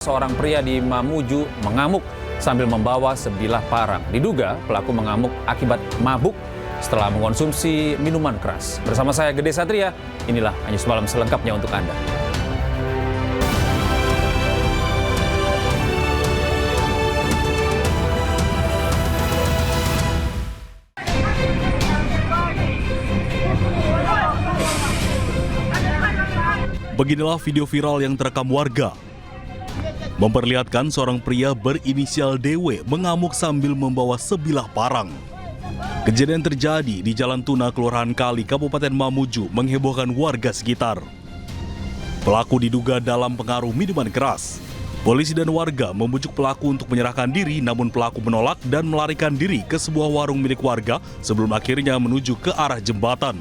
Seorang pria di Mamuju mengamuk sambil membawa sebilah parang. Diduga pelaku mengamuk akibat mabuk setelah mengonsumsi minuman keras. Bersama saya Gede Satria, inilah Anyus Malam selengkapnya untuk Anda. Beginilah video viral yang terekam warga. Memperlihatkan seorang pria berinisial DW mengamuk sambil membawa sebilah parang. Kejadian terjadi di Jalan Tuna, Kelurahan Kali, Kabupaten Mamuju, menghebohkan warga sekitar. Pelaku diduga dalam pengaruh minuman keras. Polisi dan warga membujuk pelaku untuk menyerahkan diri, namun pelaku menolak dan melarikan diri ke sebuah warung milik warga sebelum akhirnya menuju ke arah jembatan.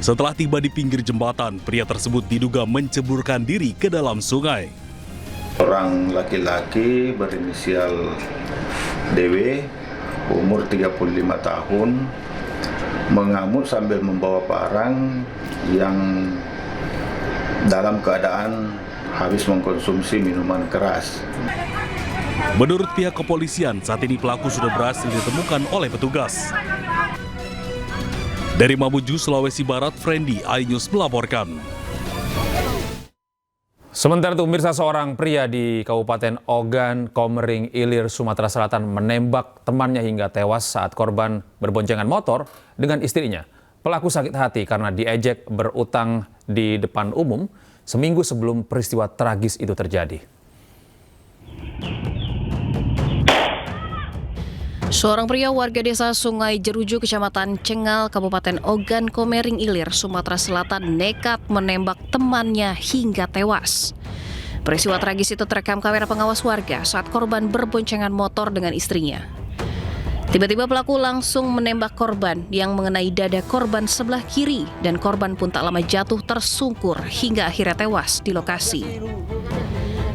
Setelah tiba di pinggir jembatan, pria tersebut diduga menceburkan diri ke dalam sungai. Orang laki-laki berinisial DW, umur 35 tahun, mengamuk sambil membawa parang yang dalam keadaan habis mengkonsumsi minuman keras. Menurut pihak kepolisian, saat ini pelaku sudah berhasil ditemukan oleh petugas. Dari Mamuju, Sulawesi Barat, Friendly, iNews melaporkan. Sementara itu, pemirsa, seorang pria di Kabupaten Ogan, Komering Ilir, Sumatera Selatan menembak temannya hingga tewas saat korban berboncengan motor dengan istrinya. Pelaku sakit hati karena diejek berutang di depan umum seminggu sebelum peristiwa tragis itu terjadi. Seorang pria warga desa Sungai Jeruju, Kecamatan Cengal, Kabupaten Ogan, Komering Ilir, Sumatera Selatan nekat menembak temannya hingga tewas. Peristiwa tragis itu terekam kamera pengawas warga saat korban berboncengan motor dengan istrinya. Tiba-tiba pelaku langsung menembak korban yang mengenai dada korban sebelah kiri dan korban pun tak lama jatuh tersungkur hingga akhirnya tewas di lokasi.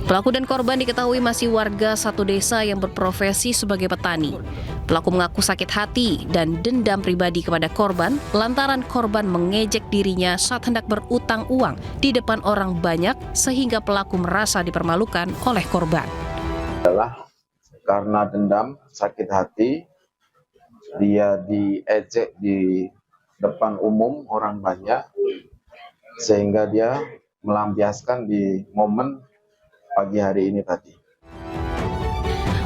Pelaku dan korban diketahui masih warga satu desa yang berprofesi sebagai petani. Pelaku mengaku sakit hati dan dendam pribadi kepada korban lantaran korban mengejek dirinya saat hendak berutang uang di depan orang banyak sehingga pelaku merasa dipermalukan oleh korban. Adalah karena dendam, sakit hati, dia diejek di depan umum orang banyak sehingga dia melampiaskan di momen pagi hari ini tadi.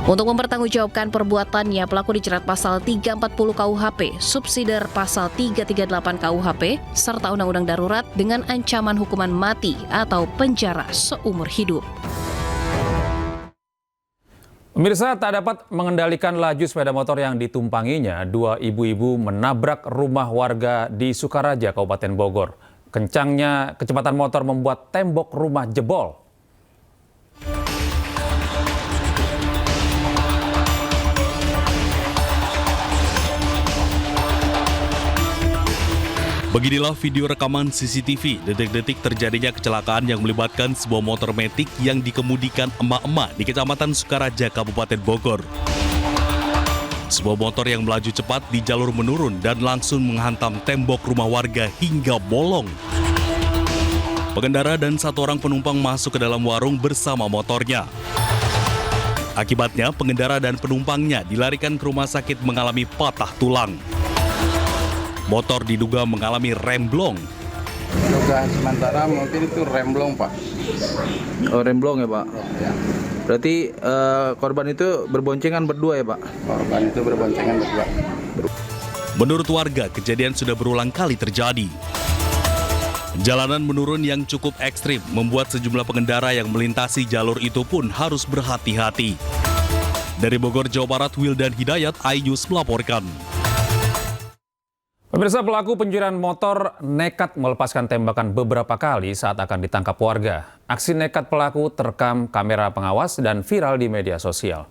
Untuk mempertanggungjawabkan perbuatannya, pelaku dijerat pasal 340 KUHP, subsidiar pasal 338 KUHP, serta Undang-Undang Darurat dengan ancaman hukuman mati atau penjara seumur hidup. Pemirsa, tak dapat mengendalikan laju sepeda motor yang ditumpanginya, dua ibu-ibu menabrak rumah warga di Sukaraja, Kabupaten Bogor. Kencangnya kecepatan motor membuat tembok rumah jebol. Beginilah video rekaman CCTV detik-detik terjadinya kecelakaan yang melibatkan sebuah motor metik yang dikemudikan emak-emak di Kecamatan Sukaraja, Kabupaten Bogor. Sebuah motor yang melaju cepat di jalur menurun dan langsung menghantam tembok rumah warga hingga bolong. Pengendara dan satu orang penumpang masuk ke dalam warung bersama motornya. Akibatnya, pengendara dan penumpangnya dilarikan ke rumah sakit mengalami patah tulang. Motor diduga mengalami remblong. Dugaan sementara mungkin itu remblong, Pak. Oh, remblong ya, Pak? Ya. Berarti korban itu berboncengan berdua ya, Pak? Korban itu berboncengan berdua. Menurut warga, kejadian sudah berulang kali terjadi. Jalanan menurun yang cukup ekstrim membuat sejumlah pengendara yang melintasi jalur itu pun harus berhati-hati. Dari Bogor, Jawa Barat, Wildan Hidayat, iNews melaporkan. Pemirsa, pelaku pencurian motor nekat melepaskan tembakan beberapa kali saat akan ditangkap warga. Aksi nekat pelaku terekam kamera pengawas dan viral di media sosial.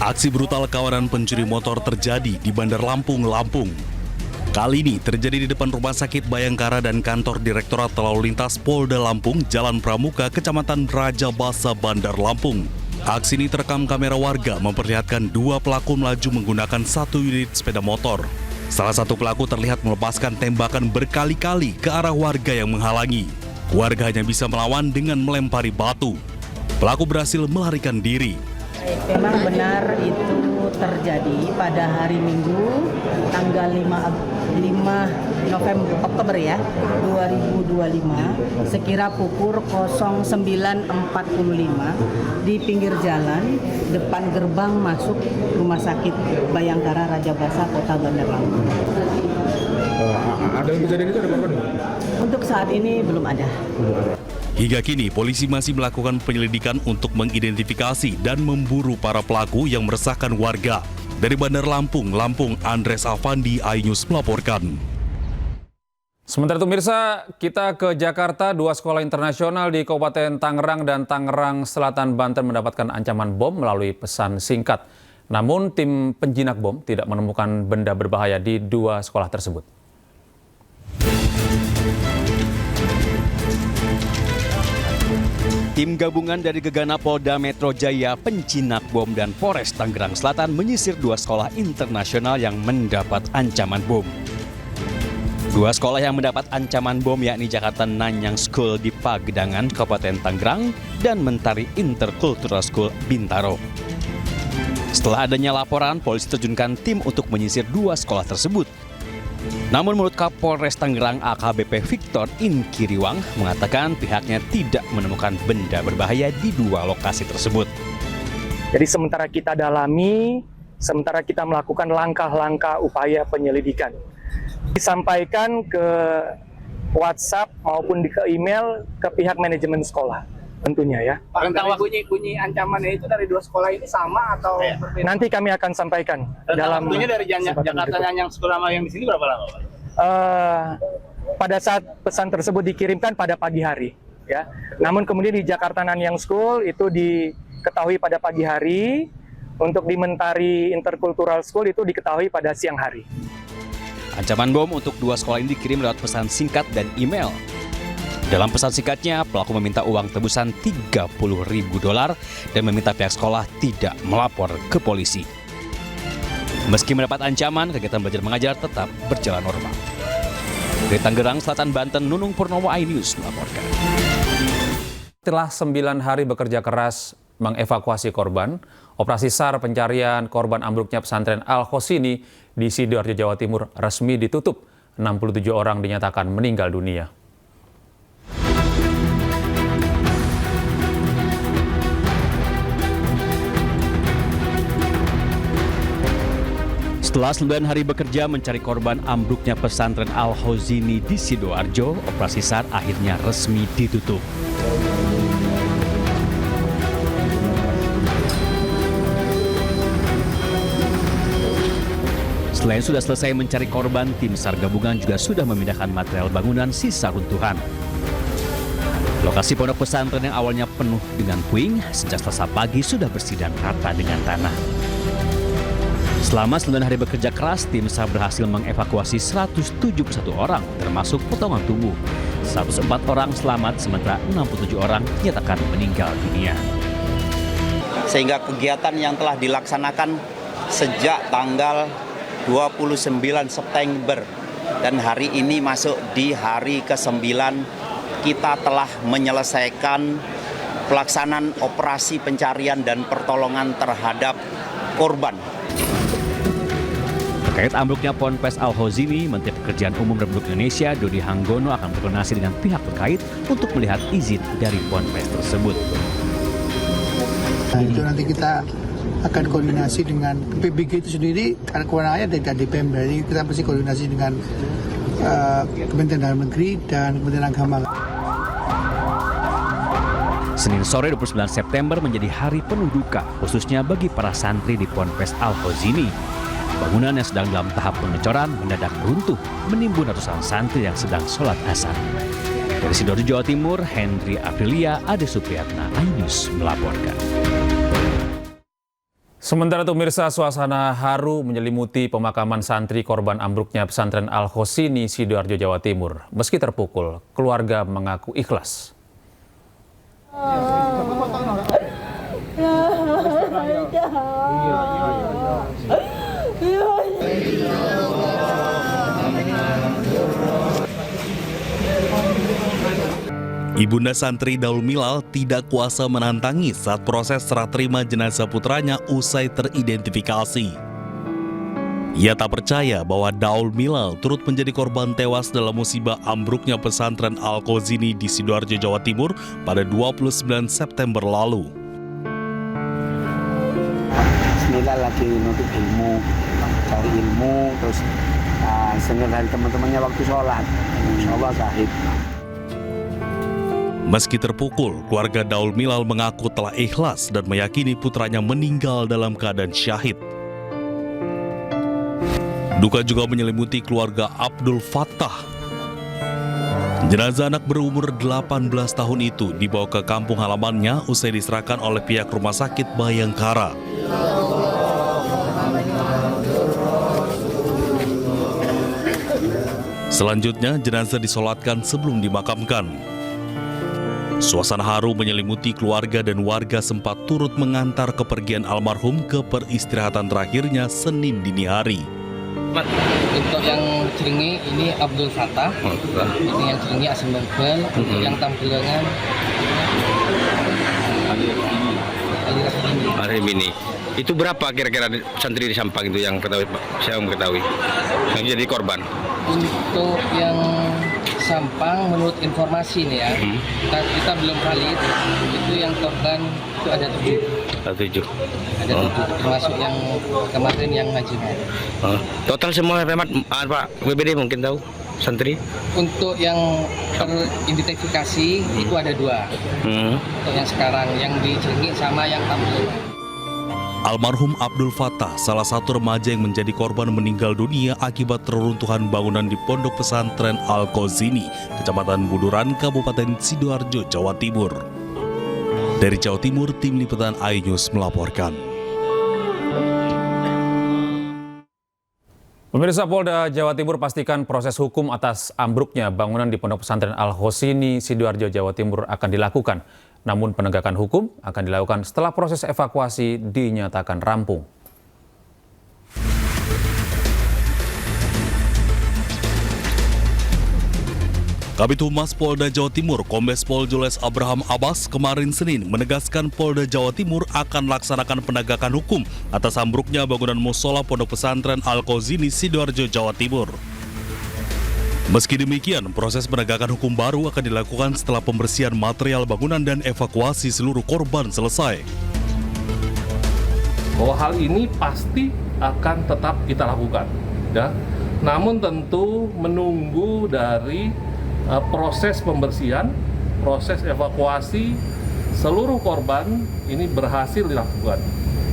Aksi brutal kawanan pencuri motor terjadi di Bandar Lampung, Lampung. Kali ini terjadi di depan Rumah Sakit Bayangkara dan kantor Direktorat Lalu Lintas Polda Lampung, Jalan Pramuka, Kecamatan Raja Basa, Bandar Lampung. Aksi ini terekam kamera warga memperlihatkan dua pelaku melaju menggunakan satu unit sepeda motor. Salah satu pelaku terlihat melepaskan tembakan berkali-kali ke arah warga yang menghalangi. Warga hanya bisa melawan dengan melempari batu. Pelaku berhasil melarikan diri. Memang benar itu terjadi pada hari Minggu tanggal 5 Oktober ya 2025 sekira pukul 09.45 di pinggir jalan depan gerbang masuk Rumah Sakit Bayangkara Rajabasa Kota Bandar Lampung. Ada kejadian itu ada korban? Untuk saat ini belum ada. Hingga kini, polisi masih melakukan penyelidikan untuk mengidentifikasi dan memburu para pelaku yang meresahkan warga. Dari Bandar Lampung, Andres Avandi, iNews melaporkan. Sementara itu pemirsa, kita ke Jakarta. 2 sekolah internasional di Kabupaten Tangerang dan Tangerang Selatan, Banten mendapatkan ancaman bom melalui pesan singkat. Namun tim penjinak bom tidak menemukan benda berbahaya di 2 sekolah tersebut. Tim gabungan dari Gegana Polda Metro Jaya, Penjinak Bom, dan Polres Tangerang Selatan menyisir 2 sekolah internasional yang mendapat ancaman bom. 2 sekolah yang mendapat ancaman bom yakni Jakarta Nanyang School di Pagedangan, Kabupaten Tangerang, dan Mentari Intercultural School, Bintaro. Setelah adanya laporan, polisi terjunkan tim untuk menyisir 2 sekolah tersebut. Namun menurut Kapolres Tangerang AKBP Victor Inkiriwang mengatakan pihaknya tidak menemukan benda berbahaya di 2 lokasi tersebut. Jadi sementara kita dalami, sementara kita melakukan langkah-langkah upaya penyelidikan. Disampaikan ke WhatsApp maupun ke email ke pihak manajemen sekolah tentunya ya. Tentang bunyi ancamannya itu dari 2 sekolah ini sama atau berbeda? Nanti kami akan sampaikan. Dalam waktunya dari Jakarta Nanyang sekolah yang di sini berapa lama, Pak? Pada saat pesan tersebut dikirimkan pada pagi hari ya. Namun kemudian di Jakarta Nanyang School itu diketahui pada pagi hari, untuk di Mentari Intercultural School itu diketahui pada siang hari. Ancaman bom untuk 2 sekolah ini dikirim lewat pesan singkat dan email. Dalam pesan singkatnya, pelaku meminta uang tebusan $30.000 dan meminta pihak sekolah tidak melapor ke polisi. Meski mendapat ancaman, kegiatan belajar mengajar tetap berjalan normal. Dari Tangerang Selatan, Banten, Nunung Purnomo, iNews melaporkan. Setelah 9 hari bekerja keras mengevakuasi korban, operasi SAR pencarian korban ambruknya pesantren Al-Khosini di Sidoarjo, Jawa Timur resmi ditutup. 67 orang dinyatakan meninggal dunia. Setelah 9 hari bekerja mencari korban ambruknya pesantren Al-Khosini di Sidoarjo, operasi SAR akhirnya resmi ditutup. Selain sudah selesai mencari korban, tim SAR gabungan juga sudah memindahkan material bangunan sisa runtuhan. Lokasi pondok pesantren yang awalnya penuh dengan puing, sejak Selasa pagi sudah bersih dan rata dengan tanah. Selama 9 hari bekerja keras, tim SAR berhasil mengevakuasi 171 orang, termasuk potongan tubuh. 104 orang selamat, sementara 67 orang dinyatakan meninggal dunia. Sehingga kegiatan yang telah dilaksanakan sejak tanggal 29 September dan hari ini masuk di hari ke-9, kita telah menyelesaikan pelaksanaan operasi pencarian dan pertolongan terhadap korban. Terkait ambruknya Ponpes Al-Khosini, Menteri Pekerjaan Umum Republik Indonesia Dodi Hanggono akan berkoordinasi dengan pihak terkait untuk melihat izin dari Ponpes tersebut. Nah, itu nanti kita akan koordinasi dengan PBG itu sendiri, karena kewenangannya dari DPM, jadi kita pasti koordinasi dengan Kementerian Dalam Negeri dan Kementerian Agama. Senin sore 29 September menjadi hari penuh duka, khususnya bagi para santri di Ponpes Al-Khosini. Bangunan yang sedang dalam tahap pengecoran mendadak runtuh, menimbun ratusan santri yang sedang sholat asar. Dari Sidoarjo, Jawa Timur, Hendri Aprilia, Ade Supriyatna, iNews melaporkan. Sementara itu pemirsa, suasana haru menyelimuti pemakaman santri korban ambruknya pesantren Al-Khosini Sidoarjo, Jawa Timur. Meski terpukul, keluarga mengaku ikhlas. Ibunda santri Daul Milal tidak kuasa menantangi saat proses serah terima jenazah putranya usai teridentifikasi. Ia tak percaya bahwa Daul Milal turut menjadi korban tewas dalam musibah ambruknya pesantren Al-Khozini di Sidoarjo, Jawa Timur pada 29 September lalu. Bismillah lagi nuntut ilmu, cari ilmu, terus dengar dari teman-temannya waktu sholat, insya Allah syahid. Meski terpukul, keluarga Daul Milal mengaku telah ikhlas dan meyakini putranya meninggal dalam keadaan syahid. Duka juga menyelimuti keluarga Abdul Fattah. Jenazah anak berumur 18 tahun itu dibawa ke kampung halamannya usai diserahkan oleh pihak rumah sakit Bayangkara. Selanjutnya, jenazah disolatkan sebelum dimakamkan. Suasana haru menyelimuti keluarga dan warga sempat turut mengantar kepergian almarhum ke peristirahatan terakhirnya Senin dini hari. Untuk yang Jeringi ini Abdul Fattah, ini yang Jeringi Asim Bengkel, untuk yang Tampilangan Arif ini. Itu berapa kira-kira santri di Sampang itu yang saya mengetahui yang jadi korban? Untuk yang Sampang menurut informasi nih ya, kita belum valid, itu yang korban itu ada 7. Ada 7, termasuk yang kemarin yang ngaji. Total semua Pak BBD mungkin tahu santri? Untuk yang teridentifikasi itu ada 2. Untuk yang sekarang, yang di Jeringi sama yang Tampilangan. Almarhum Abdul Fattah, salah satu remaja yang menjadi korban meninggal dunia akibat reruntuhan bangunan di Pondok Pesantren Al-Khozini, Kecamatan Buduran, Kabupaten Sidoarjo, Jawa Timur. Dari Jawa Timur, Tim Liputan iNews melaporkan. Pemirsa, Polda Jawa Timur pastikan proses hukum atas ambruknya bangunan di Pondok Pesantren Al-Khozini, Sidoarjo, Jawa Timur akan dilakukan. Namun penegakan hukum akan dilakukan setelah proses evakuasi dinyatakan rampung. Kabid Humas Polda Jawa Timur, Kombes Pol Jules Abraham Abbas kemarin Senin menegaskan Polda Jawa Timur akan melaksanakan penegakan hukum atas ambruknya bangunan musola Pondok Pesantren Al-Khozini, Sidoarjo, Jawa Timur. Meski demikian, proses penegakan hukum baru akan dilakukan setelah pembersihan material bangunan dan evakuasi seluruh korban selesai. Bahwa hal ini pasti akan tetap kita lakukan, ya. Namun tentu menunggu dari proses pembersihan, proses evakuasi seluruh korban ini berhasil dilakukan.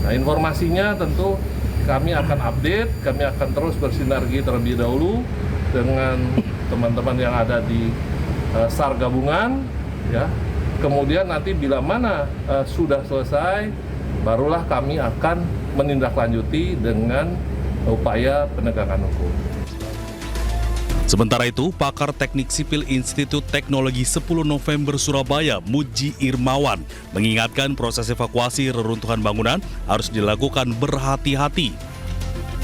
Nah, informasinya tentu kami akan update, kami akan terus bersinergi terlebih dahulu dengan teman-teman yang ada di SAR gabungan, ya. Kemudian nanti bila mana sudah selesai, barulah kami akan menindaklanjuti dengan upaya penegakan hukum. Sementara itu, pakar Teknik Sipil Institut Teknologi 10 November Surabaya, Muji Irmawan, mengingatkan proses evakuasi reruntuhan bangunan harus dilakukan berhati-hati.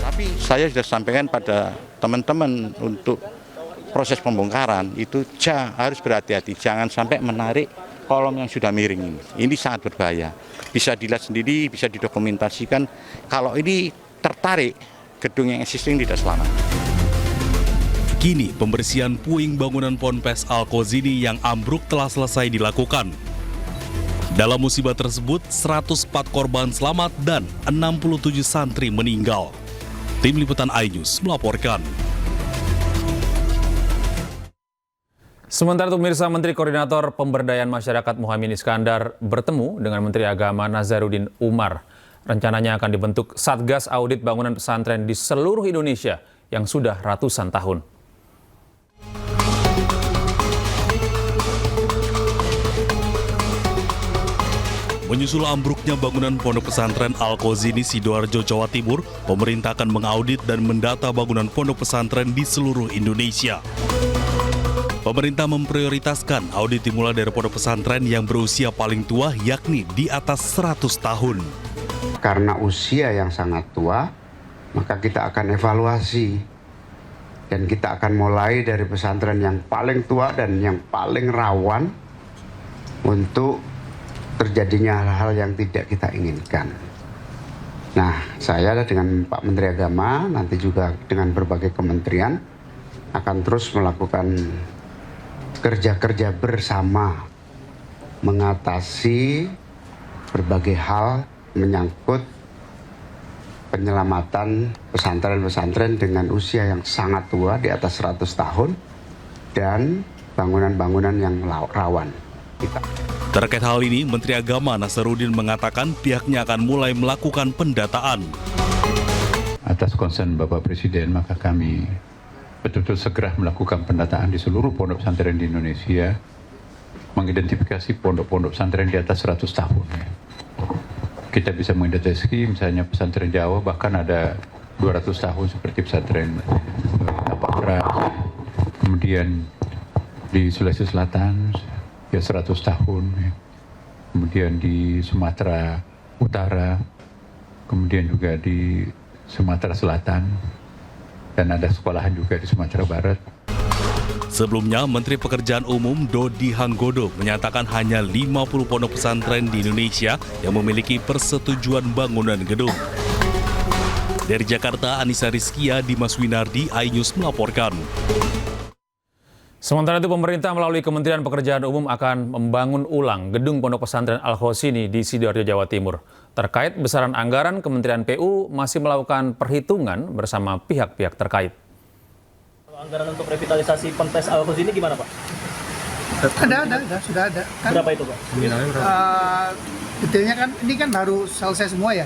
Tapi saya sudah sampaikan pada teman-teman untuk proses pembongkaran itu harus berhati-hati, jangan sampai menarik kolom yang sudah miring ini. Ini sangat berbahaya. Bisa dilihat sendiri, bisa didokumentasikan. Kalau ini tertarik, gedung yang existing tidak selamat. Kini pembersihan puing bangunan Ponpes Al-Khozini yang ambruk telah selesai dilakukan. Dalam musibah tersebut, 104 korban selamat dan 67 santri meninggal. Tim Liputan iNews melaporkan. Sementara itu, pemirsa, Menteri Koordinator Pemberdayaan Masyarakat Muhaimin Iskandar bertemu dengan Menteri Agama Nazaruddin Umar. Rencananya akan dibentuk Satgas Audit Bangunan Pesantren di seluruh Indonesia yang sudah ratusan tahun. Menyusul ambruknya bangunan Pondok Pesantren Al-Khozini, Sidoarjo, Jawa Timur, pemerintah akan mengaudit dan mendata bangunan pondok pesantren di seluruh Indonesia. Pemerintah memprioritaskan audit dimulai dari pondok pesantren yang berusia paling tua, yakni di atas 100 tahun. Karena usia yang sangat tua, maka kita akan evaluasi. Dan kita akan mulai dari pesantren yang paling tua dan yang paling rawan untuk terjadinya hal-hal yang tidak kita inginkan. Nah, saya dengan Pak Menteri Agama, nanti juga dengan berbagai kementerian, akan terus melakukan kerja-kerja bersama mengatasi berbagai hal menyangkut penyelamatan pesantren-pesantren dengan usia yang sangat tua di atas 100 tahun dan bangunan-bangunan yang rawan. Terkait hal ini, Menteri Agama Nasaruddin mengatakan pihaknya akan mulai melakukan pendataan. Atas konsen Bapak Presiden, maka kami betul-betul segera melakukan pendataan di seluruh pondok pesantren di Indonesia, mengidentifikasi pondok-pondok pesantren di atas 100 tahun. Kita bisa mengidentifikasi misalnya pesantren Jawa, bahkan ada 200 tahun seperti pesantren Apakra. Kemudian di Sulawesi Selatan, ya 100 tahun, ya. Kemudian di Sumatera Utara, kemudian juga di Sumatera Selatan, dan ada sekolahan juga di Sumatera Barat. Sebelumnya, Menteri Pekerjaan Umum Dodi Hanggodo menyatakan hanya 50 pondok pesantren di Indonesia yang memiliki persetujuan bangunan gedung. Dari Jakarta, Anissa Rizkia, Dimas Winardi, iNews melaporkan. Sementara itu, pemerintah melalui Kementerian Pekerjaan Umum akan membangun ulang gedung Pondok Pesantren Al-Khosini di Sidoarjo, Jawa Timur. Terkait besaran anggaran, Kementerian PU masih melakukan perhitungan bersama pihak-pihak terkait. Anggaran untuk revitalisasi Ponpes Al-Khosini gimana, Pak? Sudah ada. Kan, berapa itu, Pak? Detailnya kan, ini kan baru selesai semua ya.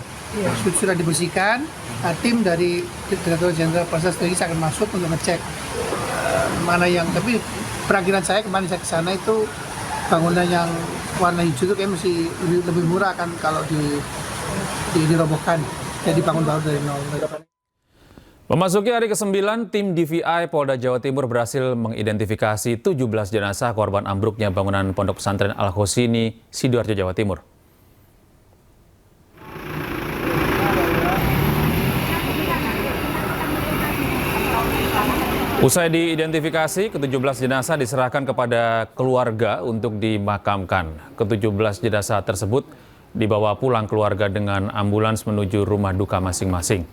Sudah dibersihkan, tim dari Direktur Jenderal Proses Strategis akan masuk untuk ngecek mana yang, tapi perakiran saya kemarin saya ke sana itu bangunan yang warna hijau itu kayak masih lebih murah kan kalau dirobohkan, jadi bangun baru dari nol. Memasuki hari ke-9, tim DVI Polda Jawa Timur berhasil mengidentifikasi 17 jenazah korban ambruknya bangunan Pondok Pesantren Al-Khosini, Sidoarjo, Jawa Timur. Usai diidentifikasi, ke-17 jenazah diserahkan kepada keluarga untuk dimakamkan. Ke-17 jenazah tersebut dibawa pulang keluarga dengan ambulans menuju rumah duka masing-masing.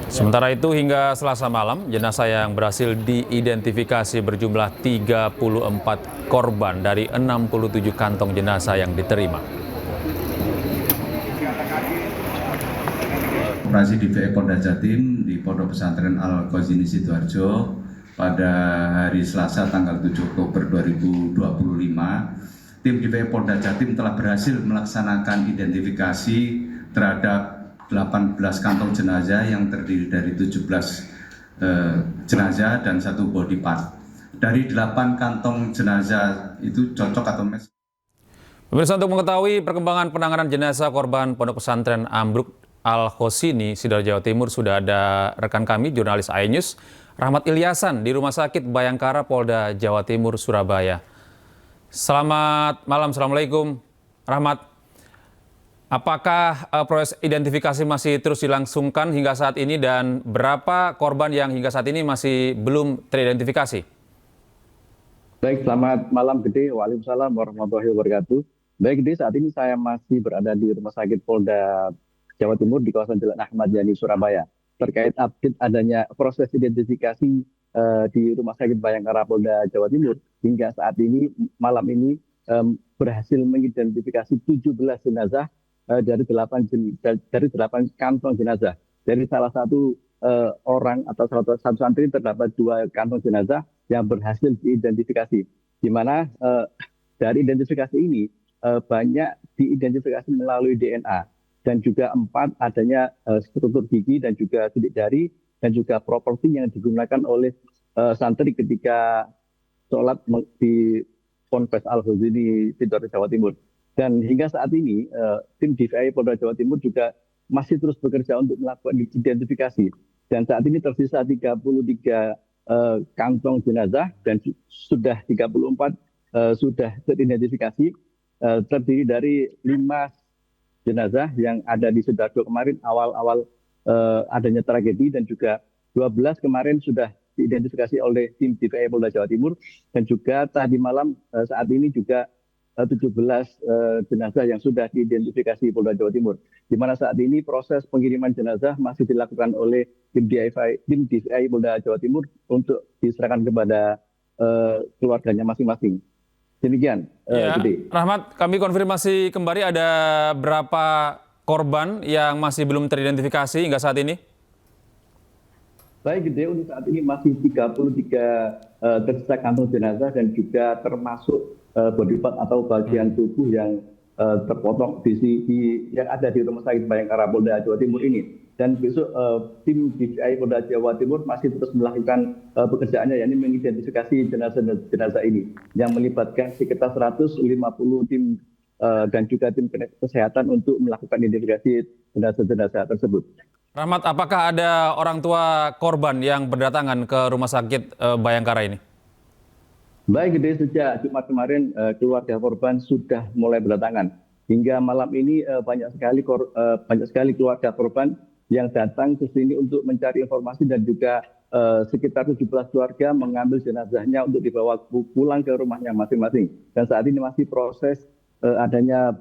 Sementara itu, hingga Selasa malam, jenazah yang berhasil diidentifikasi berjumlah 34 korban dari 67 kantong jenazah yang diterima. Operasi DVI Polda Jatim di Pondok Pesantren Al-Khosini Sidoarjo pada hari Selasa tanggal 7 Oktober 2025, tim DVI Polda Jatim telah berhasil melaksanakan identifikasi terhadap 18 kantong jenazah yang terdiri dari 17 jenazah dan 1 body part. Dari 8 kantong jenazah itu cocok atau mes. Pemirsa, untuk mengetahui perkembangan penanganan jenazah korban Pondok Pesantren ambruk Al-Khosini, Sidoarjo, Jawa Timur, sudah ada rekan kami, jurnalis iNews, Rahmat Ilyasan di Rumah Sakit Bayangkara, Polda Jawa Timur, Surabaya. Selamat malam, Assalamualaikum, Rahmat. Apakah proses identifikasi masih terus dilangsungkan hingga saat ini, dan berapa korban yang hingga saat ini masih belum teridentifikasi? Baik, selamat malam Gede. Waalaikumsalam warahmatullahi wabarakatuh. Baik Gede, saat ini saya masih berada di Rumah Sakit Polda Jawa Timur di kawasan Jalan Ahmad Yani, Surabaya. Terkait update adanya proses identifikasi di Rumah Sakit Bayangkara Polda Jawa Timur, hingga saat ini, malam ini, berhasil mengidentifikasi 17 jenazah dari 8 kantong jenazah. Dari salah satu orang atau satu santri terdapat 2 kantong jenazah yang berhasil diidentifikasi. Di mana dari identifikasi ini banyak diidentifikasi melalui DNA. Dan juga 4 adanya struktur gigi dan juga sidik jari dan juga properti yang digunakan oleh santri ketika sholat di Ponpes Al-Khosini, Sidoarjo, Jawa Timur. Dan hingga saat ini tim DVI Polda Jawa Timur juga masih terus bekerja untuk melakukan identifikasi. Dan saat ini tersisa 33 kantong jenazah dan sudah 34 sudah teridentifikasi, terdiri dari 5 jenazah yang ada di Sidoarjo kemarin awal-awal adanya tragedi, dan juga 12 kemarin sudah diidentifikasi oleh tim DPI Polda Jawa Timur, dan juga tadi malam saat ini juga 17 jenazah yang sudah diidentifikasi Polda Jawa Timur. Di mana saat ini proses pengiriman jenazah masih dilakukan oleh tim DPI Polda Jawa Timur untuk diserahkan kepada keluarganya masing-masing. Demikian, Gede. Rahmat, kami konfirmasi kembali ada berapa korban yang masih belum teridentifikasi hingga saat ini? Baik, Gede, untuk saat ini masih 33 tersisa kantong jenazah dan juga termasuk body part atau bagian tubuh yang terpotong yang ada di Rumah Sakit Bayangkara Polda Jawa Timur ini. Dan besok tim DPI Polda Jawa Timur masih terus melakukan pekerjaannya, yakni mengidentifikasi jenazah ini yang melibatkan sekitar 150 tim dan juga tim kesehatan untuk melakukan identifikasi jenazah-jenazah tersebut. Rahmat, apakah ada orang tua korban yang berdatangan ke Rumah Sakit Bayangkara ini? Baik, Gede, sejak Jumat kemarin keluarga korban sudah mulai berdatangan. Hingga malam ini banyak sekali keluarga korban yang datang ke sini untuk mencari informasi, dan juga sekitar 17 keluarga mengambil jenazahnya untuk dibawa pulang ke rumahnya masing-masing. Dan saat ini masih proses adanya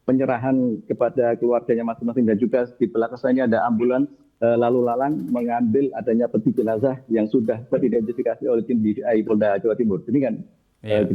penyerahan kepada keluarganya masing-masing, dan juga di belakang sana ada ambulans lalu lalang mengambil adanya peti jenazah yang sudah teridentifikasi oleh tim DPI Polda Jawa Timur. Demikian. Ya,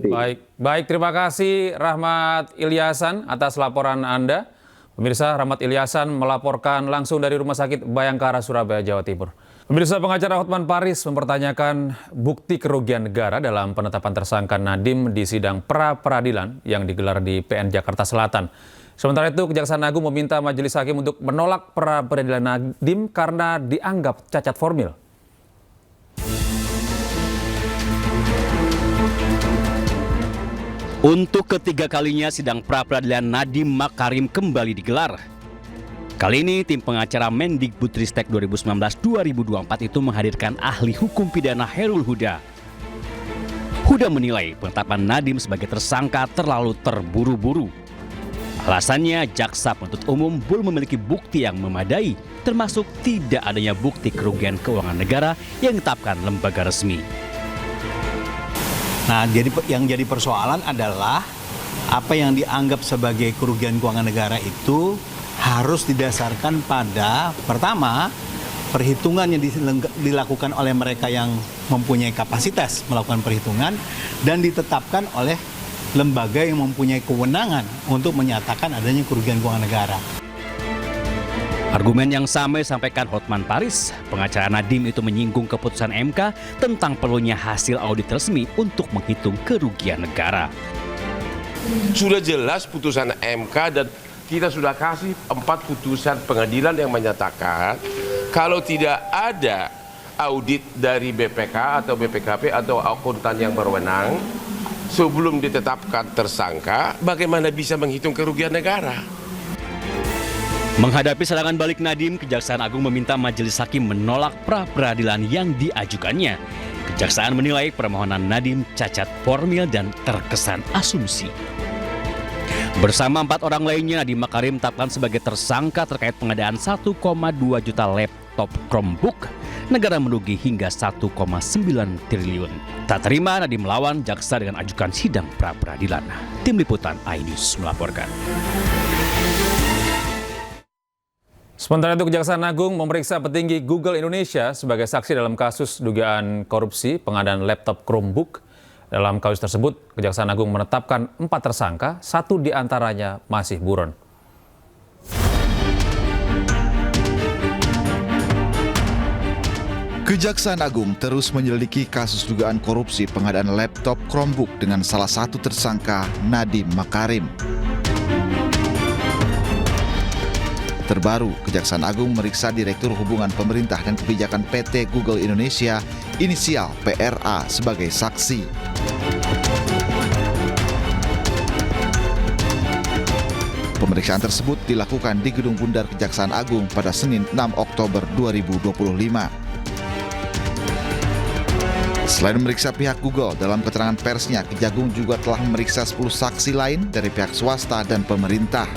baik, terima kasih Rahmat Ilyasan atas laporan Anda. Pemirsa, Rahmat Ilyasan melaporkan langsung dari Rumah Sakit Bayangkara, Surabaya, Jawa Timur. Pemirsa, pengacara Hotman Paris mempertanyakan bukti kerugian negara dalam penetapan tersangka Nadiem di sidang pra-peradilan yang digelar di PN Jakarta Selatan. Sementara itu, Kejaksaan Agung meminta Majelis Hakim untuk menolak pra-peradilan Nadiem karena dianggap cacat formil. Untuk ketiga kalinya sidang pra-peradilan Nadiem Makarim kembali digelar. Kali ini tim pengacara Mendikbudristek 2019-2024 itu menghadirkan ahli hukum pidana Hairul Huda. Huda menilai penetapan Nadiem sebagai tersangka terlalu terburu-buru. Alasannya, jaksa penuntut umum belum memiliki bukti yang memadai, termasuk tidak adanya bukti kerugian keuangan negara yang ditetapkan lembaga resmi. Nah, yang jadi persoalan adalah apa yang dianggap sebagai kerugian keuangan negara itu harus didasarkan pada, pertama, perhitungan yang dilakukan oleh mereka yang mempunyai kapasitas melakukan perhitungan dan ditetapkan oleh lembaga yang mempunyai kewenangan untuk menyatakan adanya kerugian keuangan negara. Argumen yang sama disampaikan Hotman Paris. Pengacara Nadiem itu menyinggung keputusan MK tentang perlunya hasil audit resmi untuk menghitung kerugian negara. Sudah jelas putusan MK dan kita sudah kasih 4 putusan pengadilan yang menyatakan kalau tidak ada audit dari BPK atau BPKP atau akuntan yang berwenang sebelum ditetapkan tersangka, bagaimana bisa menghitung kerugian negara? Menghadapi serangan balik Nadiem, Kejaksaan Agung meminta Majelis Hakim menolak pra-peradilan yang diajukannya. Kejaksaan menilai permohonan Nadiem cacat formil dan terkesan asumsi. Bersama 4 orang lainnya, Nadiem Makarim ditetapkan sebagai tersangka terkait pengadaan 1,2 juta laptop Chromebook. Negara merugi hingga 1,9 triliun. Tak terima, Nadiem melawan jaksa dengan ajukan sidang pra-peradilan. Tim Liputan iNews melaporkan. Sementara itu, Kejaksaan Agung memeriksa petinggi Google Indonesia sebagai saksi dalam kasus dugaan korupsi pengadaan laptop Chromebook. Dalam kasus tersebut, Kejaksaan Agung menetapkan 4 tersangka, 1 diantaranya masih buron. Kejaksaan Agung terus menyelidiki kasus dugaan korupsi pengadaan laptop Chromebook dengan salah satu tersangka, Nadiem Makarim. Terbaru, Kejaksaan Agung meriksa Direktur Hubungan Pemerintah dan Kebijakan PT Google Indonesia, inisial PRA, sebagai saksi. Pemeriksaan tersebut dilakukan di Gedung Bundar Kejaksaan Agung pada Senin 6 Oktober 2025. Selain memeriksa pihak Google, dalam keterangan persnya, Kejagung juga telah memeriksa 10 saksi lain dari pihak swasta dan pemerintah.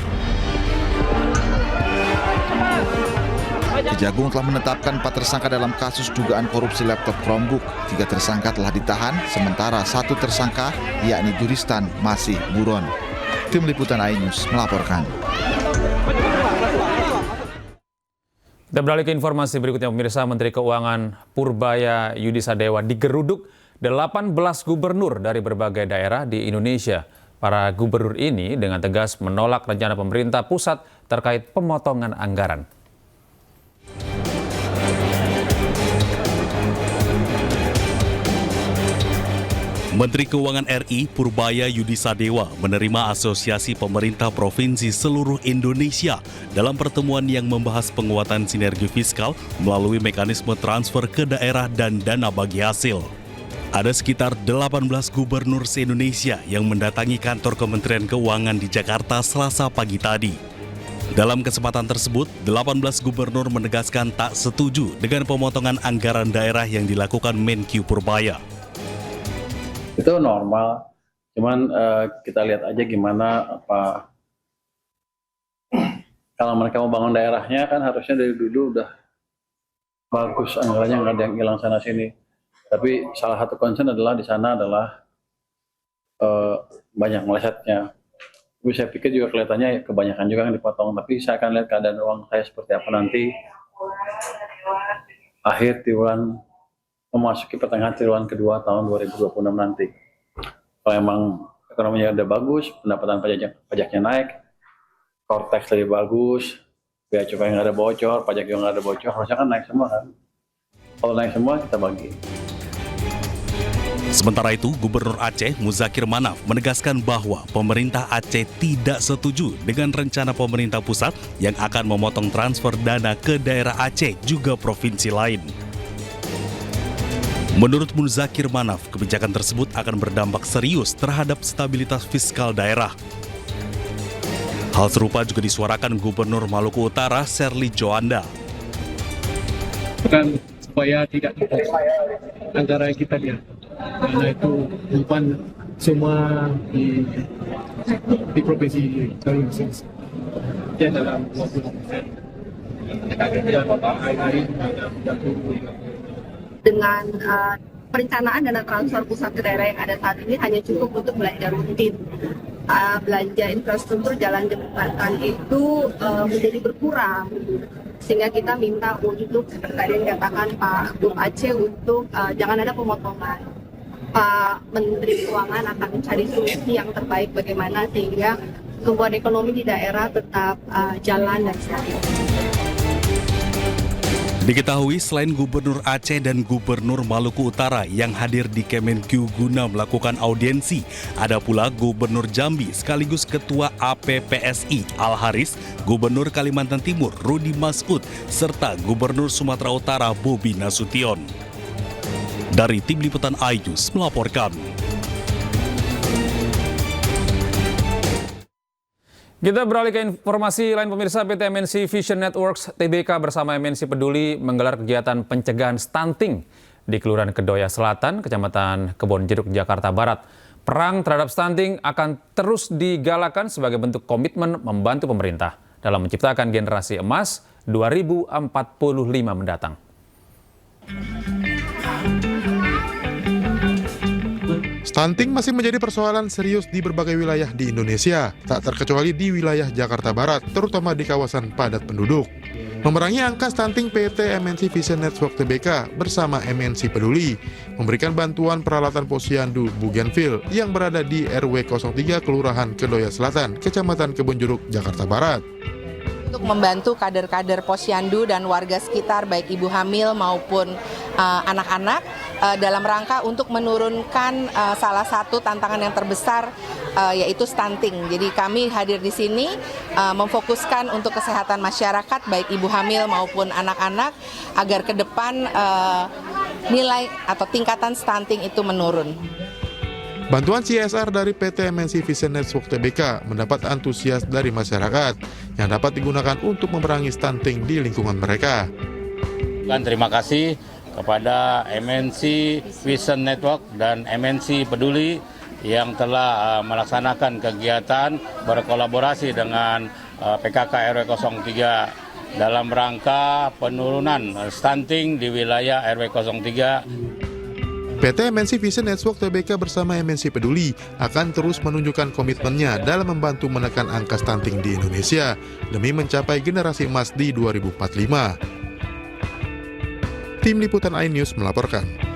Kejagung telah menetapkan 4 tersangka dalam kasus dugaan korupsi laptop Chromebook. 3 tersangka telah ditahan, sementara 1 tersangka, yakni Duristan, masih buron. Tim Liputan iNews melaporkan. Kita beralih ke informasi berikutnya, pemirsa. Menteri Keuangan Purbaya Yudisadewa digeruduk 18 gubernur dari berbagai daerah di Indonesia. Para gubernur ini dengan tegas menolak rencana pemerintah pusat terkait pemotongan anggaran. Menteri Keuangan RI Purbaya Yudisadewa menerima Asosiasi Pemerintah Provinsi seluruh Indonesia dalam pertemuan yang membahas penguatan sinergi fiskal melalui mekanisme transfer ke daerah dan dana bagi hasil. Ada sekitar 18 gubernur se-Indonesia yang mendatangi kantor Kementerian Keuangan di Jakarta Selasa pagi tadi. Dalam kesempatan tersebut, 18 gubernur menegaskan tak setuju dengan pemotongan anggaran daerah yang dilakukan Menkyu Purbaya. Itu normal, cuman kita lihat aja gimana kalau mereka mau bangun daerahnya kan harusnya dari dulu udah bagus anggarannya, nggak ada yang hilang sana sini. Tapi salah satu concern adalah di sana adalah banyak melesetnya. Tapi saya pikir juga kelihatannya kebanyakan juga yang dipotong. Tapi saya akan lihat keadaan uang saya seperti apa nanti akhir triwulan, memasuki pertengahan triwulan kedua tahun 2026 nanti. Kalau emang ekonominya udah bagus, pendapatan pajaknya naik, Cortex lebih bagus, biaya cukai nggak ada bocor, pajak juga nggak ada bocor, harusnya kan naik semua kan. Kalau naik semua kita bagi. Sementara itu, Gubernur Aceh Muzakir Manaf menegaskan bahwa pemerintah Aceh tidak setuju dengan rencana pemerintah pusat yang akan memotong transfer dana ke daerah Aceh juga provinsi lain. Menurut Muzakir Manaf, kebijakan tersebut akan berdampak serius terhadap stabilitas fiskal daerah. Hal serupa juga disuarakan Gubernur Maluku Utara Serly Joanda. Bukan supaya tidak antara kita dia. Karena itu bukan semua di provinsi Sulawesi. Dia dalam 20%. Dengan perencanaan dana transfer pusat ke daerah yang ada saat ini hanya cukup untuk belanja rutin. Belanja infrastruktur jalan jembatan itu menjadi berkurang. Sehingga kita minta untuk seperti yang katakan Pak Gub Aceh untuk jangan ada pemotongan. Pak Menteri Keuangan akan mencari solusi yang terbaik bagaimana sehingga tumbuhan ekonomi di daerah tetap jalan dan stabil. Diketahui selain Gubernur Aceh dan Gubernur Maluku Utara yang hadir di Kemenkyu guna melakukan audiensi, ada pula Gubernur Jambi sekaligus Ketua APPSI Al Haris, Gubernur Kalimantan Timur Rudi Masud, serta Gubernur Sumatera Utara Bobi Nasution. Dari Tim Liputan iNews melaporkan. Kita beralih ke informasi lain, pemirsa. PT MNC Vision Networks Tbk bersama MNC Peduli menggelar kegiatan pencegahan stunting di Kelurahan Kedoya Selatan, Kecamatan Kebonjeruk, Jakarta Barat. Perang terhadap stunting akan terus digalakan sebagai bentuk komitmen membantu pemerintah dalam menciptakan generasi emas 2045 mendatang. Stunting masih menjadi persoalan serius di berbagai wilayah di Indonesia, tak terkecuali di wilayah Jakarta Barat, terutama di kawasan padat penduduk. Memerangi angka stunting, PT MNC Vision Network Tbk bersama MNC Peduli memberikan bantuan peralatan posyandu Bougainville yang berada di RW 03 Kelurahan Kedoya Selatan, Kecamatan Kebonjeruk, Jakarta Barat. Untuk membantu kader-kader posyandu dan warga sekitar, baik ibu hamil maupun anak-anak, dalam rangka untuk menurunkan salah satu tantangan yang terbesar, yaitu stunting. Jadi kami hadir di sini memfokuskan untuk kesehatan masyarakat, baik ibu hamil maupun anak-anak, agar ke depan nilai atau tingkatan stunting itu menurun. Bantuan CSR dari PT MNC Vision Network Tbk mendapat antusias dari masyarakat yang dapat digunakan untuk memerangi stunting di lingkungan mereka. Terima kasih kepada MNC Vision Network dan MNC Peduli yang telah melaksanakan kegiatan berkolaborasi dengan PKK RW 03 dalam rangka penurunan stunting di wilayah RW 03. PT MNC Vision Network Tbk bersama MNC Peduli akan terus menunjukkan komitmennya dalam membantu menekan angka stunting di Indonesia demi mencapai generasi emas di 2045. Tim Liputan iNews melaporkan.